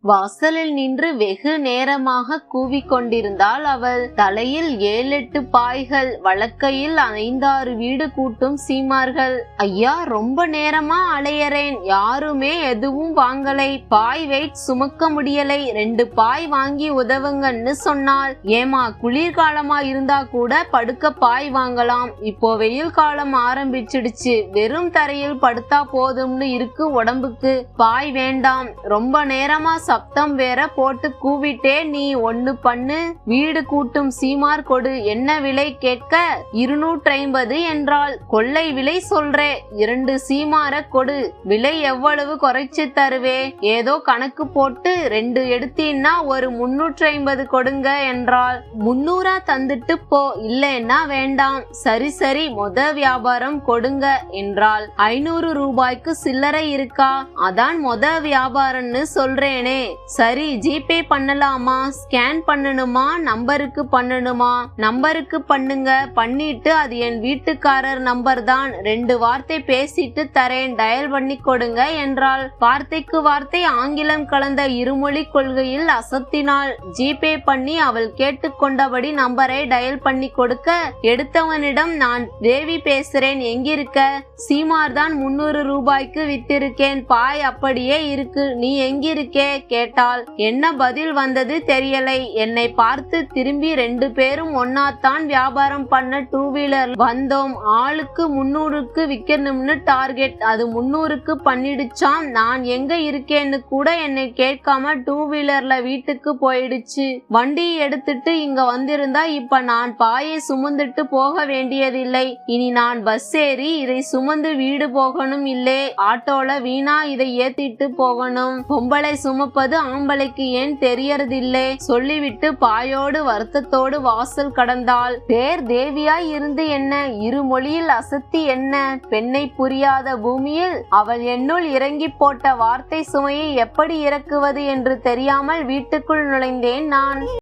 வாசலில் நின்று வெகு நேரமாக கூவிக்கொண்டிருந்தாள் அவள். தலையில் 7-8 பாய்கள், வழக்கையில் 5-6 வீடு கூட்டும் சீமார்கள். ஐயா, ரொம்ப நேரமா அலையறேன், யாருமே எதுவும் வாங்கலை, பாய் வெயிட் சுமக்க முடியலை, 2 பாய் வாங்கி உதவுங்கன்னு சொன்னாள். ஏமா, குளிர்காலமா இருந்தா கூட படுக்க பாய் வாங்கலாம், இப்போ வெயில் காலம் ஆரம்பிச்சிடுச்சு, வெறும் தரையில் படுத்தா போதும்னு இருக்கு உடம்புக்கு, பாய் வேண்டாம். ரொம்ப நேரமா சப்தம் வேற போட்டு கூவிட்டே, நீ ஒண்ணு பண்ணு, வீடு கூட்டும் சீமார் கொடு. என்ன விலை கேட்க? 250 என்றாள். கொள்ளை விலை சொல்றே, 2 சீமார கொடு, விலை எவ்வளவு குறைச்சு தருவே? ஏதோ கணக்கு போட்டு 2 எடுத்தீன்னா ஒரு 350 கொடுங்க என்றாள். 300 தந்துட்டு போ, இல்லைன்னா வேண்டாம். சரி சரி, மொத வியாபாரம் கொடுங்க என்றாள். 500 ரூபாய்க்கு சில்லறை இருக்கா? அதான் மொத வியாபாரம்னு சொல்றேனே. சரி, ஜிபே பண்ணலாமா, ஸ்கேன் பண்ணணுமா, நம்பருக்கு பண்ணணுமா? நம்பருக்கு பண்ணுங்க, பண்ணிட்டு அது என் வீட்டுக்காரர் நம்பர் தான், 2 வார்த்தை பேசிட்டு தரேன், டயல் பண்ணி கொடுங்க என்றாள். வார்த்தைக்கு வார்த்தை ஆங்கிலம் கலந்த இருமொழி கொள்கையில் அசத்தினாள். ஜிபே பண்ணி அவள் கேட்டுக்கொண்டபடி நம்பரை டயல் பண்ணி கொடுக்க, எடுத்தவனிடம், நான் தேவி பேசுறேன், எங்கிருக்க? சீமார் தான் 300 ரூபாய்க்கு வித்திருக்கேன், பாய் அப்படியே இருக்கு, நீ எங்கிருக்கே கேட்டாள். என்ன பதில் வந்தது தெரியலை. என்னை பார்த்து திரும்பி 2 பேரும் ஒன்னாத்தான் வியாபாரம் பண்ண 2 வீலர் வந்தோம், ஆளுக்கு 300க்கு விற்கணும்னு டார்கெட், அது 300க்கு பண்ணிடுச்சாம். நான் எங்க இருக்கேன்னு கூட என்னை கேட்காம 2 வீலர்ல வீட்டுக்கு போயிடுச்சு. வண்டி எடுத்துட்டு இங்க வந்திருந்தா இப்ப நான் பாயை சுமந்துட்டு போக வேண்டியதில்லை. இனி நான் பஸ் ஏறி இதை சுமந்து வீடு போகணும், இல்லே ஆட்டோல வீணா இதை ஏத்திட்டு போகணும். பொம்பளை சுமப்பது ஆம்பளைக்கு ஏன் தெரியறதில்லை? சொல்லிவிட்டு பாயோடு வருத்தத்தோடு வாசல் கடந்தாள். பேர் தேவியாய் இருந்து என்ன, இருமொழியில் அசத்தி என்ன? பெண்ணை புரியாத பூமியில் அவள் என்னுள் இறங்கி போட்ட வார்த்தை சுமையை எப்படி இறக்குவது என்று தெரியாமல் வீட்டுக்குள் நுழைந்தேன் நான்.